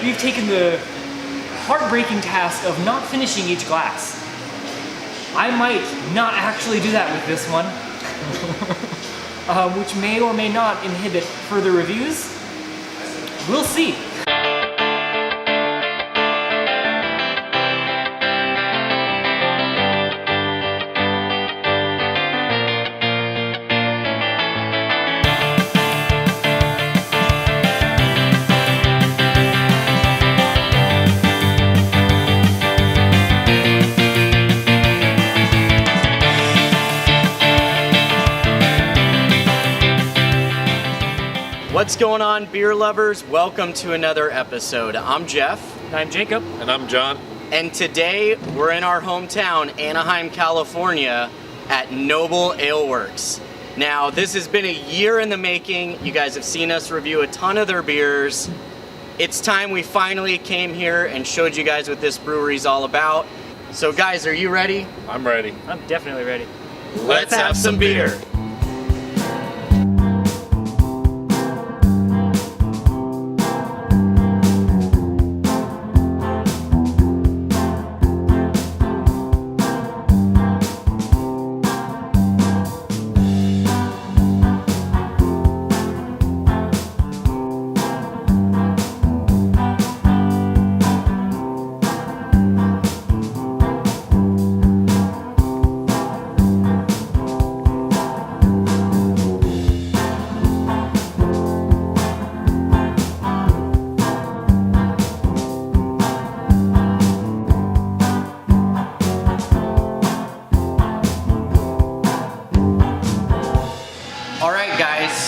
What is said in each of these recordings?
we've taken the heartbreaking task of not finishing each glass. I might not actually do that with this one, which may or may not inhibit further reviews. We'll see. What's going on, beer lovers? Welcome to another episode. I'm Jeff. I'm Jacob. And I'm John. And today we're in our hometown, Anaheim, California, at Noble Ale Works. Now, this has been a year in the making. You guys have seen us review a ton of their beers. It's time we finally came here and showed you guys what this brewery's all about. So guys, are you ready? I'm ready. I'm definitely ready. Let's have some beer.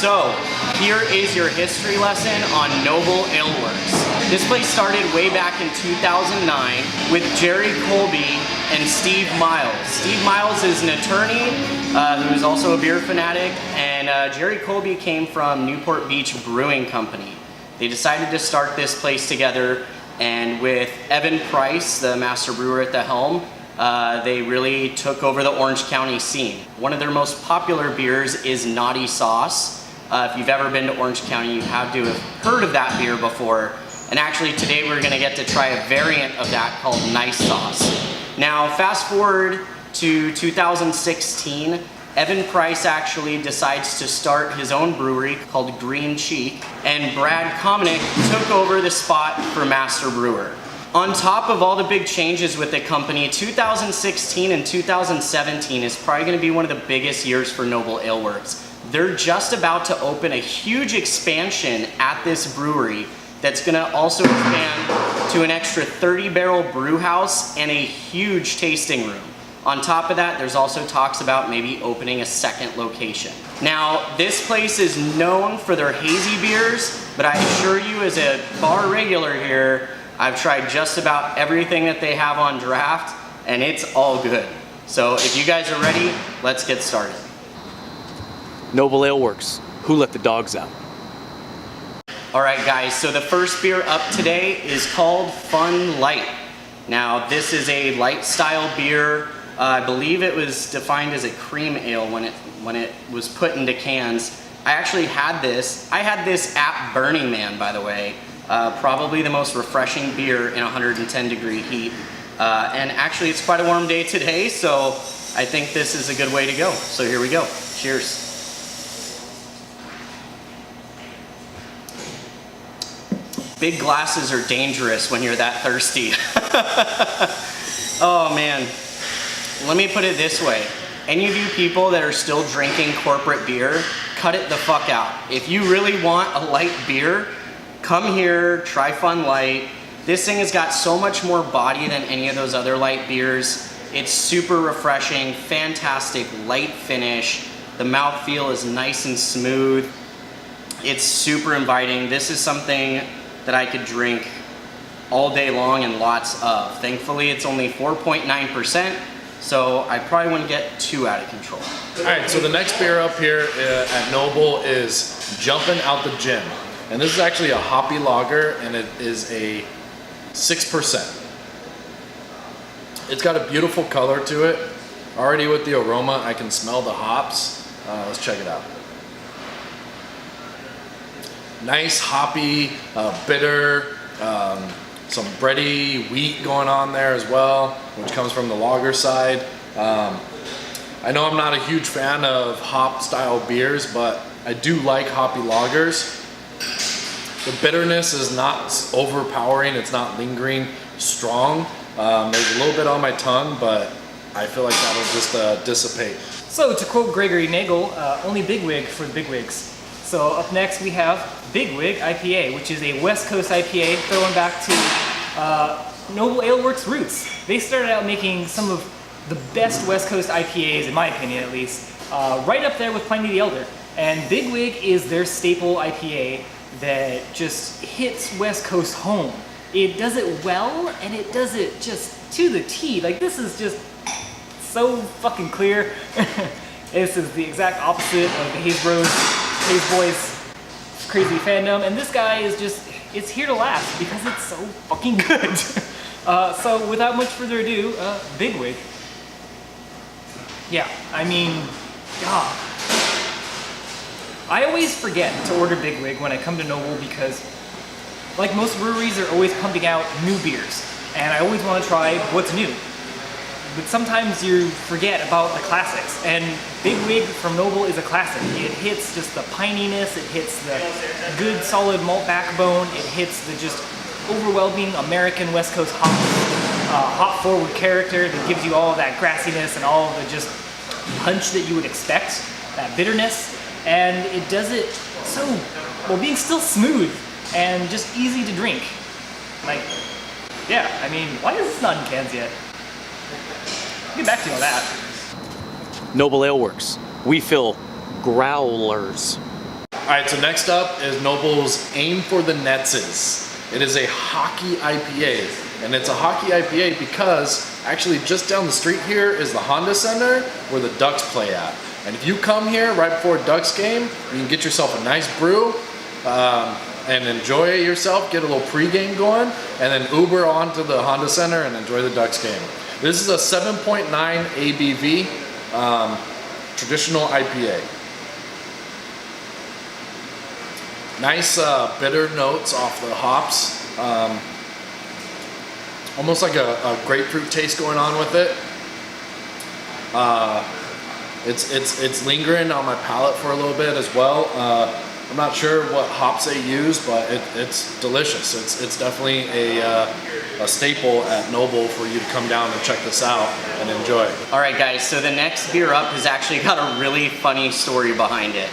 So, here is your history lesson on Noble Ale Works. This place started way back in 2009 with Jerry Colby and Steve Miles. Steve Miles is an attorney who is also a beer fanatic, and Jerry Colby came from Newport Beach Brewing Company. They decided to start this place together, and with Evan Price, the master brewer at the helm, they really took over the Orange County scene. One of their most popular beers is Knotty Sauce. If you've ever been to Orange County, you have to have heard of that beer before. And actually today we're gonna get to try a variant of that called Nice Sauce. Now fast forward to 2016, Evan Price actually decides to start his own brewery called Green Cheek, and Brad Komnick took over the spot for master brewer. On top of all the big changes with the company, 2016 and 2017 is probably gonna be one of the biggest years for Noble Ale Works. They're just about to open a huge expansion at this brewery that's gonna also expand to an extra 30-barrel brew house and a huge tasting room. On top of that, there's also talks about maybe opening a second location. Now, this place is known for their hazy beers, but I assure you as a bar regular here, I've tried just about everything that they have on draft, and it's all good. So if you guys are ready, let's get started. Noble Ale Works. Who let the dogs out? All right, guys, so the first beer up today is called Fun Light. Now, this is a light style beer. I believe it was defined as a cream ale when it was put into cans. I actually had this. I had this at Burning Man, by the way. Probably the most refreshing beer in 110 degree heat. And actually, it's quite a warm day today, so I think this is a good way to go. So here we go. Cheers. Big glasses are dangerous when you're that thirsty. Oh man, let me put it this way. Any of you people that are still drinking corporate beer, cut it the fuck out. If you really want a light beer, come here, try Fun Light. This thing has got so much more body than any of those other light beers. It's super refreshing, fantastic light finish. The mouthfeel is nice and smooth. It's super inviting. This is something that I could drink all day long and lots of. Thankfully, it's only 4.9%, so I probably wouldn't get too out of control. All right, so the next beer up here at Noble is Jumping Out the Gym. And this is actually a Hoppy Lager, and it is a 6%. It's got a beautiful color to it. Already with the aroma, I can smell the hops. Let's check it out. Nice hoppy, bitter, some bready wheat going on there as well, which comes from the lager side. I know I'm not a huge fan of hop style beers, but I do like hoppy lagers. The bitterness is not overpowering, it's not lingering strong. There's a little bit on my tongue, but I feel like that'll just dissipate. So to quote Gregory Nagel, only Bigwig for the bigwigs. So up next we have Bigwig IPA, which is a West Coast IPA throwing back to Noble Ale Works roots. They started out making some of the best West Coast IPAs, in my opinion at least, right up there with Pliny the Elder. And Bigwig is their staple IPA that just hits West Coast home. It does it well, and it does it just to the T. Like, this is just so fucking clear. This is the exact opposite of the Haze Boys crazy fandom, and this guy is just, it's here to last because it's so fucking good. So without much further ado, Bigwig. Yeah, I mean, God. I always forget to order Bigwig when I come to Noble because, like most breweries, they're always pumping out new beers, and I always want to try what's new. But sometimes you forget about the classics, and Bigwig from Noble is a classic. It hits just the pininess, it hits the good solid malt backbone, it hits the just overwhelming American West Coast hop forward character that gives you all of that grassiness and all of the just punch that you would expect, that bitterness, and it does it so, well, being still smooth and just easy to drink. Like, yeah, I mean, why is this not in cans yet? I'll get back to you on that. Noble Ale Works. We fill growlers. All right, so next up is Noble's Aim for the Netses. It is a hockey IPA, and it's a hockey IPA because actually just down the street here is the Honda Center where the Ducks play at. And if you come here right before a Ducks game, you can get yourself a nice brew and enjoy yourself, get a little pregame going, and then Uber on to the Honda Center and enjoy the Ducks game. This is a 7.9 ABV traditional IPA. Nice bitter notes off the hops. Almost like a grapefruit taste going on with it. It's lingering on my palate for a little bit as well. I'm not sure what hops they use, but it's delicious. It's definitely a staple at Noble for you to come down and check this out and enjoy. All right, guys, so the next beer up has actually got a really funny story behind it.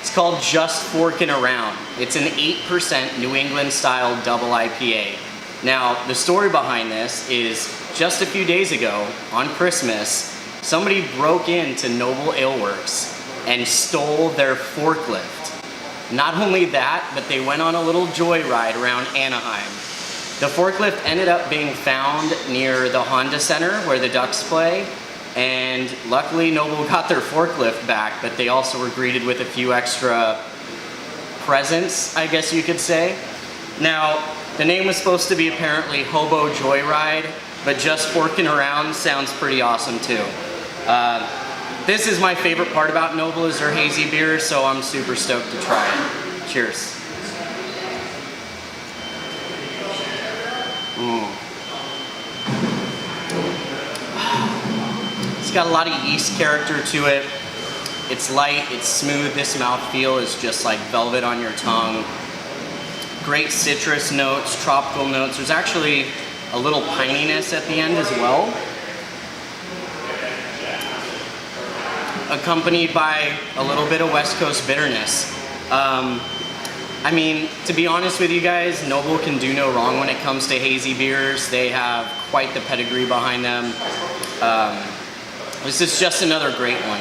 It's called Just Forkin' Around. It's an 8% New England style double IPA. Now, the story behind this is just a few days ago on Christmas, somebody broke into Noble Ale Works and stole their forklift. Not only that, but they went on a little joyride around Anaheim. The forklift ended up being found near the Honda Center where the Ducks play, and luckily Noble got their forklift back, but they also were greeted with a few extra presents, I guess you could say. Now, the name was supposed to be apparently Hobo Joyride, but Just Forkin' Around sounds pretty awesome too. This is my favorite part about Noble is their hazy beer, so I'm super stoked to try it. Cheers. It's got a lot of yeast character to it. It's light, it's smooth. This mouthfeel is just like velvet on your tongue. Great citrus notes, tropical notes. There's actually a little pininess at the end as well, accompanied by a little bit of West Coast bitterness. I mean, to be honest with you guys, Noble can do no wrong when it comes to hazy beers. They have quite the pedigree behind them. This is just another great one.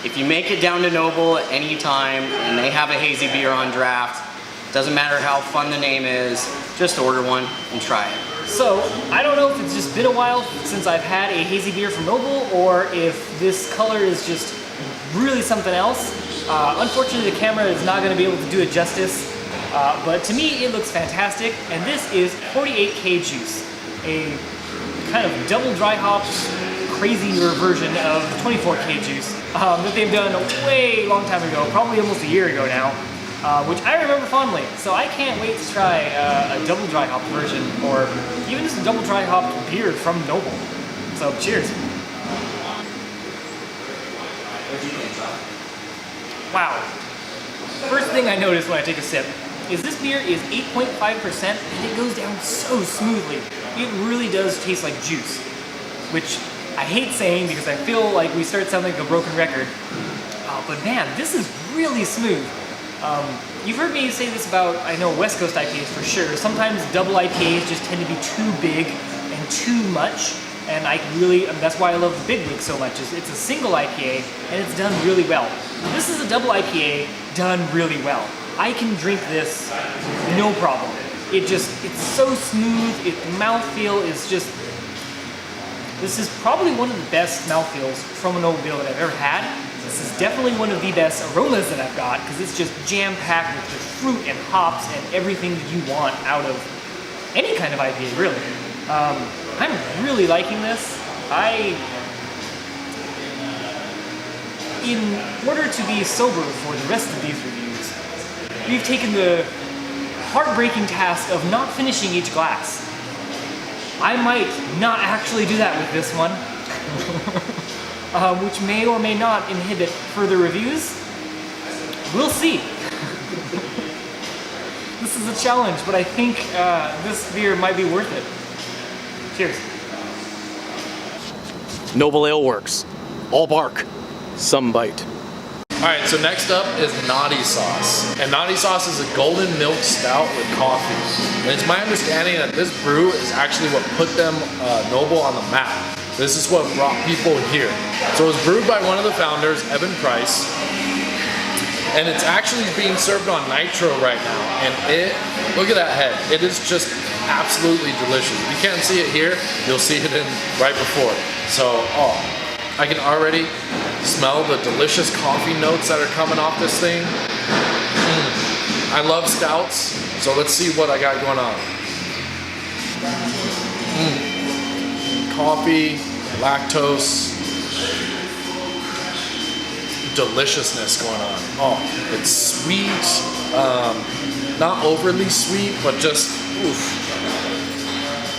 If you make it down to Noble at any time and they have a hazy beer on draft, doesn't matter how fun the name is, just order one and try it. So, I don't know if it's just been a while since I've had a hazy beer from Noble, or if this color is just really something else. Unfortunately, the camera is not going to be able to do it justice, but to me it looks fantastic, and this is 48K Juice, a kind of double dry hopped, crazier version of the 24K Juice that they've done a way long time ago, probably almost a year ago now. which I remember fondly. So I can't wait to try a double dry hop version, or even just a double dry hop beer from Noble. So cheers. Wow. First thing I notice when I take a sip is this beer is 8.5% and it goes down so smoothly. It really does taste like juice, which I hate saying because I feel like we start sounding like a broken record. But man, this is really smooth. You've heard me say this about, I know, West Coast IPAs for sure. Sometimes double IPAs just tend to be too big and too much. And that's why I love the Bigwig so much. It's a single IPA and it's done really well. This is a double IPA done really well. I can drink this no problem. It's so smooth. The mouthfeel is just, this is probably one of the best mouthfeels from a Noble beer that I've ever had. This is definitely one of the best aromas that I've got because it's just jam-packed with the fruit and hops and everything that you want out of any kind of IPA, really. I'm really liking this. In order to be sober for the rest of these reviews, we've taken the heartbreaking task of not finishing each glass. I might not actually do that with this one, which may or may not inhibit further reviews. We'll see. This is a challenge, but I think this beer might be worth it. Cheers. Noble Ale Works. All bark, some bite. All right, so next up is knotty sauce. And knotty sauce is a golden milk stout with coffee. And it's my understanding that this brew is actually what put them Noble on the map. This is what brought people here. So it was brewed by one of the founders, Evan Price. And it's actually being served on nitro right now. And look at that head. It is just absolutely delicious. If you can't see it here, you'll see it in right before. So, I can already smell the delicious coffee notes that are coming off this thing. I love stouts, so let's see what I got going on. Coffee, lactose, deliciousness going on. Oh, it's sweet, not overly sweet, but just oof.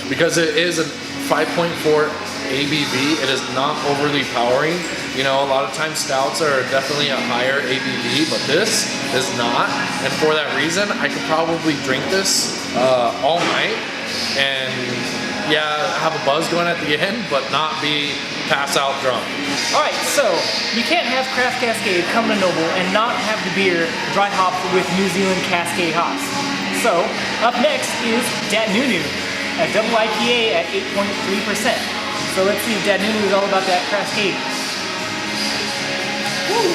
Because it is a 5.4 ABV, it is not overly powering. You know, a lot of times stouts are definitely a higher ABV, but this is not. And for that reason, I could probably drink this all night and have a buzz going at the end, but not be pass out drunk. All right, so you can't have Craft Cascade come to Noble and not have the beer dry hopped with New Zealand Cascade hops. So up next is Dat Nunu, a double IPA at 8.3%. So let's see if Dat Nunu is all about that Cascade. Woo.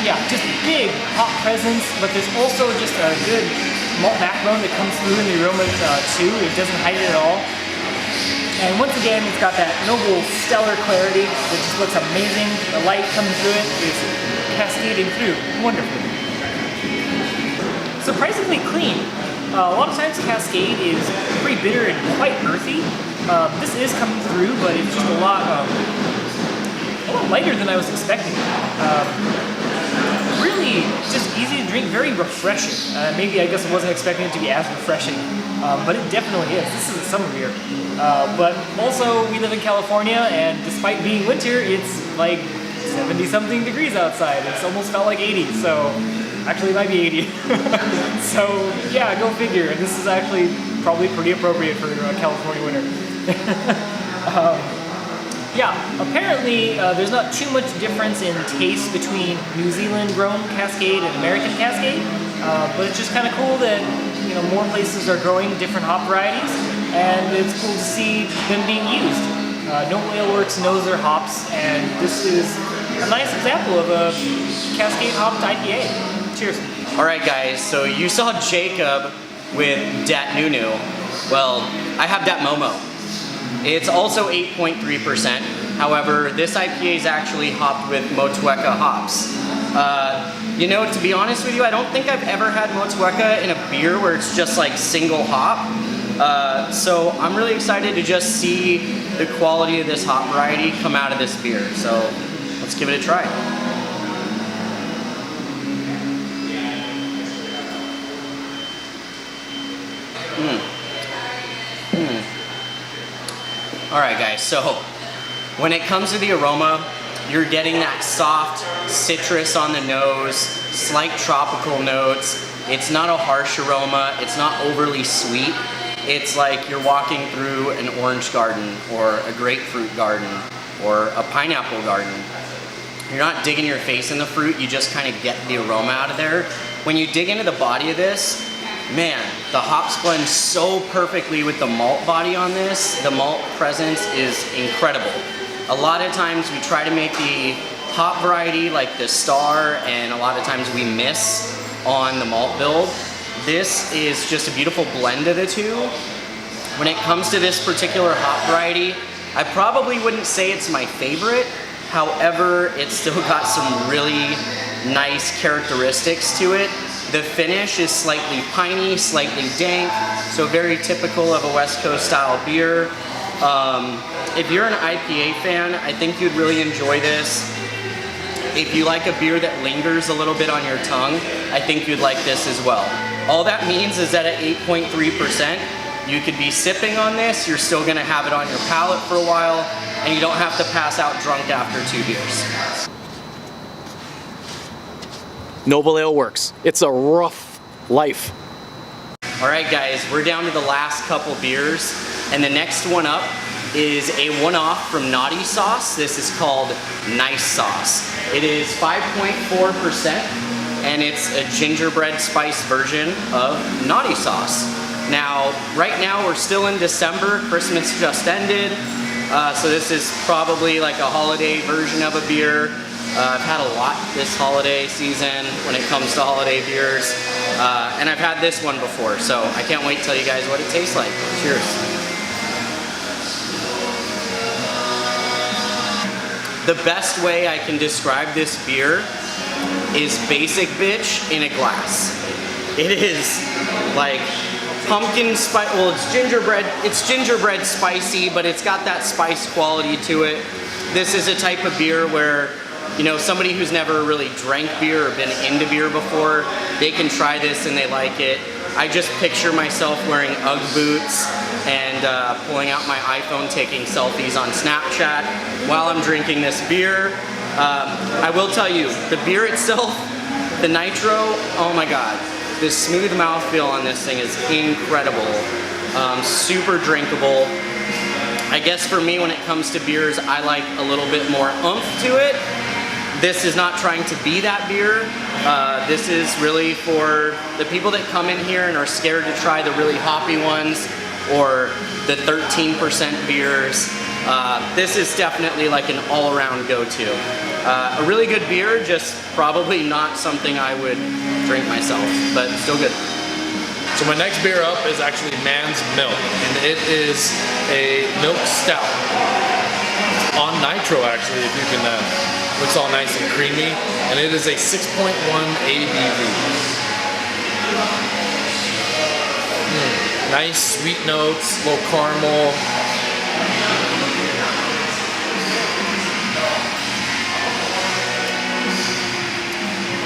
Yeah, just big hop presence, but there's also just a good malt backbone that comes through in the aroma too. It doesn't hide it at all. And once again, it's got that Noble stellar clarity that just looks amazing. The light coming through it is cascading through wonderfully. Surprisingly clean. A lot of times Cascade is pretty bitter and quite earthy. This is coming through, but it's just a lot lighter than I was expecting. Really just easy to drink, very refreshing. Maybe I guess I wasn't expecting it to be as refreshing, but it definitely is. This is a summer beer. But also, we live in California, and despite being winter, it's like 70-something degrees outside. It's almost felt like 80, so actually it might be 80. So yeah, go figure. This is actually probably pretty appropriate for California winter. Yeah, apparently there's not too much difference in taste between New Zealand grown Cascade and American Cascade, but it's just kind of cool that more places are growing different hop varieties, and it's cool to see them being used. Noble Ale Works knows their hops, and this is a nice example of a Cascade hopped IPA. Cheers. All right, guys, so you saw Jacob with Dat Nunu. Well, I have Dat Momo. It's also 8.3%. However, this IPA is actually hopped with Motueka hops. To be honest with you, I don't think I've ever had Motueka in a beer where it's just like single hop. So I'm really excited to just see the quality of this hop variety come out of this beer. So let's give it a try. All right, guys, so when it comes to the aroma, you're getting that soft citrus on the nose, slight tropical notes. It's not a harsh aroma. It's not overly sweet. It's like you're walking through an orange garden or a grapefruit garden or a pineapple garden. You're not digging your face in the fruit, you just kind of get the aroma out of there. When you dig into the body of this, man, the hops blend so perfectly with the malt body on this. The malt presence is incredible. A lot of times we try to make the hop variety like the Star, and a lot of times we miss on the malt build. This is just a beautiful blend of the two. When it comes to this particular hop variety, I probably wouldn't say it's my favorite. However, it's still got some really nice characteristics to it. The finish is slightly piney, slightly dank, so very typical of a West Coast style beer. If you're an IPA fan, I think you'd really enjoy this. If you like a beer that lingers a little bit on your tongue, I think you'd like this as well. All that means is that at 8.3%, you could be sipping on this, you're still gonna have it on your palate for a while, and you don't have to pass out drunk after 2 beers. Noble Ale Works. It's a rough life. All right, guys, we're down to the last couple beers, and the next one up is a one-off from Knotty Sauce. This is called Nice Sauce. It is 5.4%, and it's a gingerbread spice version of Knotty Sauce. Now, right now we're still in December. Christmas just ended, so this is probably like a holiday version of a beer. I've had a lot this holiday season when it comes to holiday beers, and I've had this one before, so I can't wait to tell you guys what it tastes like. Cheers. The best way I can describe this beer is basic bitch in a glass. It is like pumpkin spice, well, it's gingerbread spicy, but it's got that spice quality to it. This is a type of beer where, you know, somebody who's never really drank beer or been into beer before, they can try this and they like it. I just picture myself wearing UGG boots and pulling out my iPhone, taking selfies on Snapchat while I'm drinking this beer. I will tell you, the beer itself, the nitro, oh my god. The smooth mouthfeel on this thing is incredible. Super drinkable. I guess for me, when it comes to beers, I like a little bit more oomph to it. This is not trying to be that beer. This is really for the people that come in here and are scared to try the really hoppy ones or the 13% beers. This is definitely like an all-around go-to. A really good beer, just probably not something I would drink myself, but still good. So my next beer up is actually Man's Milk, and it is a milk stout. On nitro, actually, if you can, looks all nice and creamy, and it is a 6.1 ABV. Nice sweet notes, little caramel.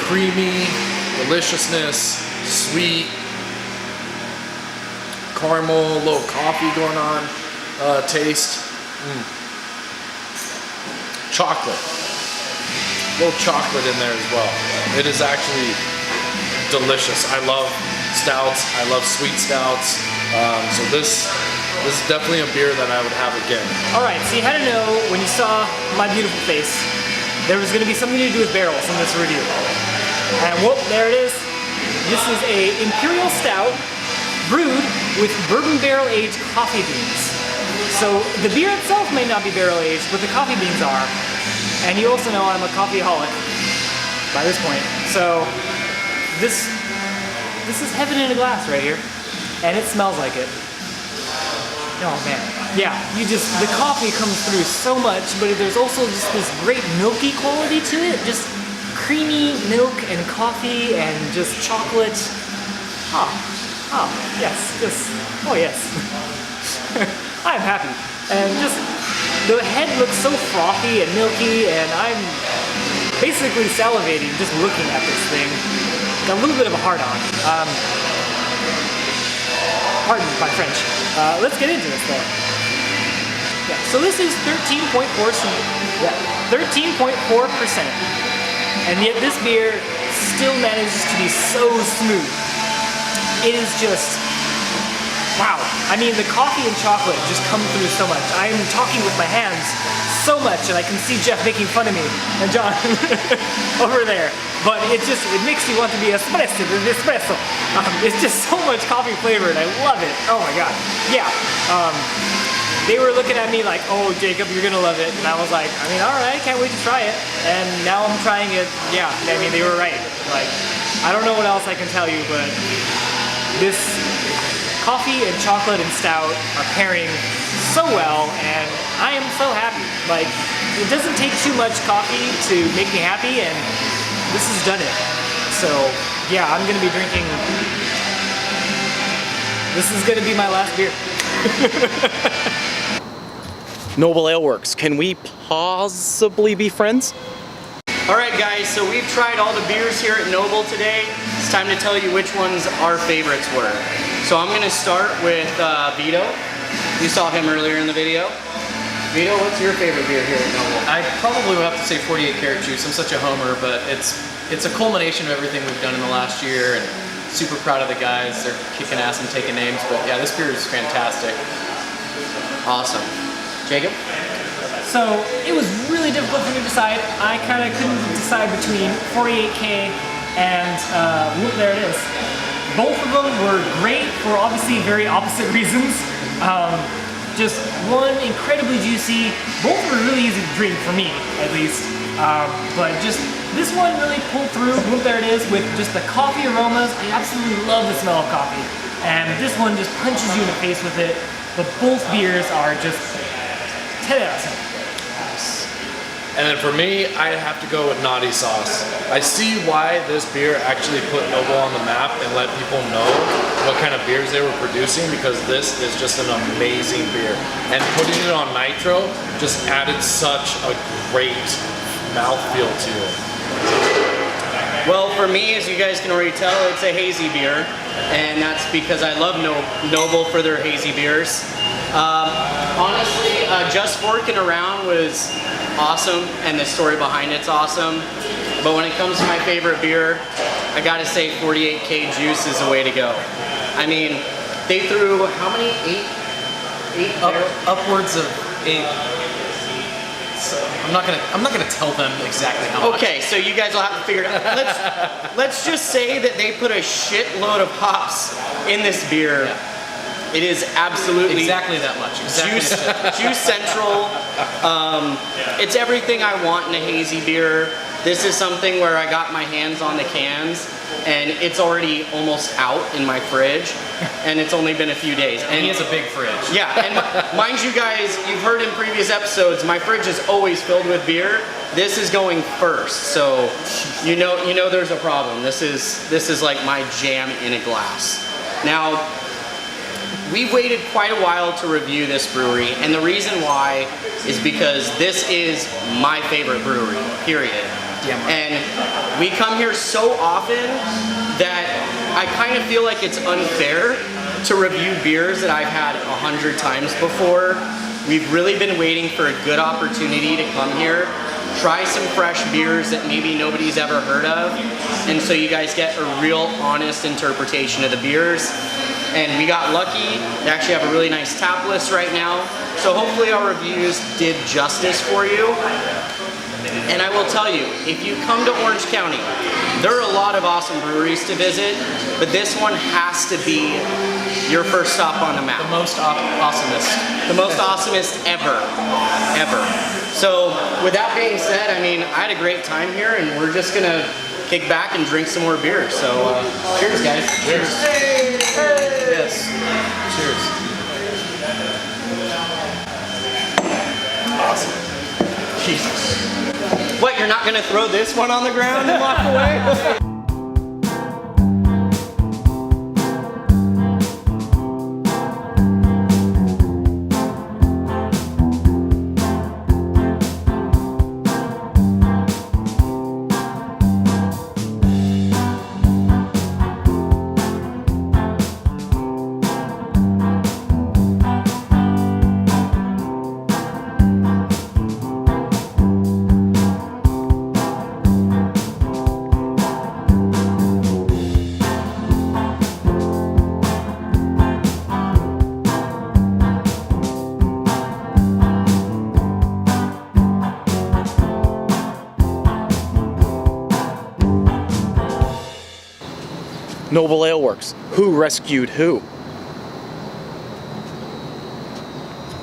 Creamy, deliciousness, sweet, caramel, a little coffee going on, taste. Chocolate. A little chocolate in there as well. It is actually delicious. I love stouts. I love sweet stouts. So this is definitely a beer that I would have again. All right, so you had to know when you saw my beautiful face, there was going to be something to do with barrels in this review. And whoop, there it is. This is a Imperial Stout brewed with bourbon barrel aged coffee beans. So the beer itself may not be barrel aged, but the coffee beans are. And you also know I'm a coffeeholic by this point. So this is heaven in a glass right here. And it smells like it. Oh man. Yeah, the coffee comes through so much, but there's also just this great milky quality to it. Just creamy milk and coffee and just chocolate. Oh yes. I'm happy. And just, the head looks so frothy and milky, and I'm basically salivating just looking at this thing. Got a little bit of a hard-on. pardon my French. Let's get into this though. Yeah, so this is 13.4%. Yeah, 13.4%. And yet this beer still manages to be so smooth. It is just, wow. I mean, the coffee and chocolate just come through so much. I'm talking with my hands so much, and I can see Jeff making fun of me, and John over there. But it makes me want to be espresso. It's just so much coffee flavor, and I love it. Oh my god. Yeah. They were looking at me like, oh, Jacob, you're gonna love it. And I was like, I mean, all right, can't wait to try it. And now I'm trying it. Yeah, I mean, they were right. Like, I don't know what else I can tell you, but this coffee and chocolate and stout are pairing so well, and I am so happy. Like, it doesn't take too much coffee to make me happy, and this has done it. So, yeah, I'm gonna be drinking. This is gonna be my last beer. Noble Ale Works, can we possibly be friends? All right, guys, so we've tried all the beers here at Noble today. It's time to tell you which ones our favorites were. So I'm gonna start with Vito. You saw him earlier in the video. Vito, what's your favorite beer here at Noble? I probably would have to say 48 Karat Juice. I'm such a homer, but it's a culmination of everything we've done in the last year, and super proud of the guys. They're kicking ass and taking names, but yeah, this beer is fantastic. Awesome. Jacob? So it was really difficult for me to decide. I kind of couldn't decide between 48K and there it is. Both of them were great for obviously very opposite reasons. Just one incredibly juicy. Both were really easy to drink for me, at least. But just this one really pulled through. There it is with just the coffee aromas. I absolutely love the smell of coffee, and this one just punches you in the face with it. But both beers are just 10 out of 10. And then for me, I have to go with knotty sauce. I see why this beer actually put Noble on the map and let people know what kind of beers they were producing, because this is just an amazing beer. And putting it on nitro just added such a great mouthfeel to it. Well, for me, as you guys can already tell, it's a hazy beer, and that's because I love Noble for their hazy beers. Honestly, Just Forking Around was awesome, and the story behind it's awesome. But when it comes to my favorite beer, I gotta say 48K Juice is the way to go. I mean, they threw how many? Eight Upwards of 8. So I'm not gonna tell them exactly how much. Okay, so you guys will have to figure it out. Let's just say that they put a shitload of hops in this beer. Yeah. It is absolutely exactly that much. Exactly. Juice Central. It's everything I want in a hazy beer. This is something where I got my hands on the cans, and it's already almost out in my fridge, and it's only been a few days. And he has a big fridge. Yeah, and mind you guys, you've heard in previous episodes, my fridge is always filled with beer. This is going first, so you know there's a problem. This is like my jam in a glass. Now, we waited quite a while to review this brewery, and the reason why is because this is my favorite brewery, period. Damn right. And we come here so often that I kind of feel like it's unfair to review beers that I've had 100 times before. We've really been waiting for a good opportunity to come here, try some fresh beers that maybe nobody's ever heard of, and so you guys get a real honest interpretation of the beers. And we got lucky. They actually have a really nice tap list right now. So hopefully our reviews did justice for you. And I will tell you, if you come to Orange County, there are a lot of awesome breweries to visit, but this one has to be your first stop on the map. The most awesomest. The most awesomest ever. So with that being said, I mean, I had a great time here, and we're just gonna kick back and drink some more beer. So cheers, guys. Cheers. Yes. Cheers. Awesome. Jesus. What, you're not gonna throw this one on the ground and walk away? Noble Ale Works. Who rescued who?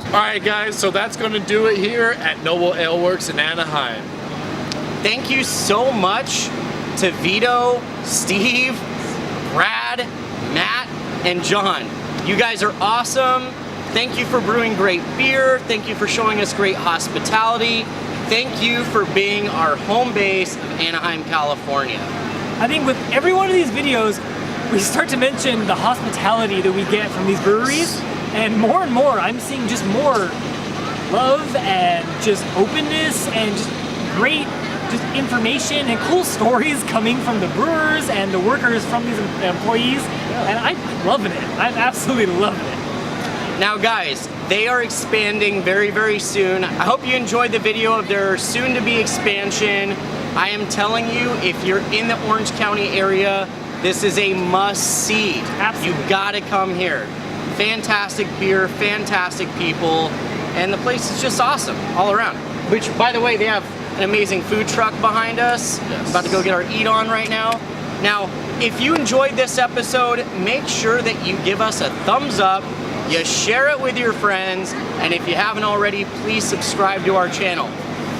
All right, guys, so that's going to do it here at Noble Ale Works in Anaheim. Thank you so much to Vito, Steve, Brad, Matt, and John. You guys are awesome. Thank you for brewing great beer. Thank you for showing us great hospitality. Thank you for being our home base of Anaheim, California. I think with every one of these videos, we start to mention the hospitality that we get from these breweries, and more I'm seeing just more love and just openness and just great just information and cool stories coming from the brewers and the workers from these employees, and I'm loving it. I'm absolutely loving it. Now guys, they are expanding very, very soon. I hope you enjoyed the video of their soon-to-be expansion. I am telling you, if you're in the Orange County area, this is a must-see. Absolutely. You gotta come here. Fantastic beer, fantastic people, and the place is just awesome all around. Which, by the way, they have an amazing food truck behind us. Yes. About to go get our eat on right now. Now, if you enjoyed this episode, make sure that you give us a thumbs up, you share it with your friends, and if you haven't already, please subscribe to our channel.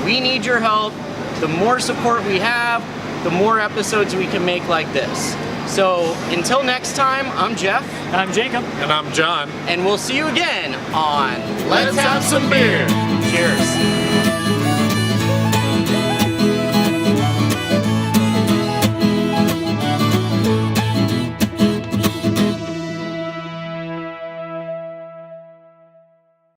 We need your help. The more support we have, the more episodes we can make like this. So until next time, I'm Jeff. I'm Jacob. And I'm John. And we'll see you again on Let's have some beer.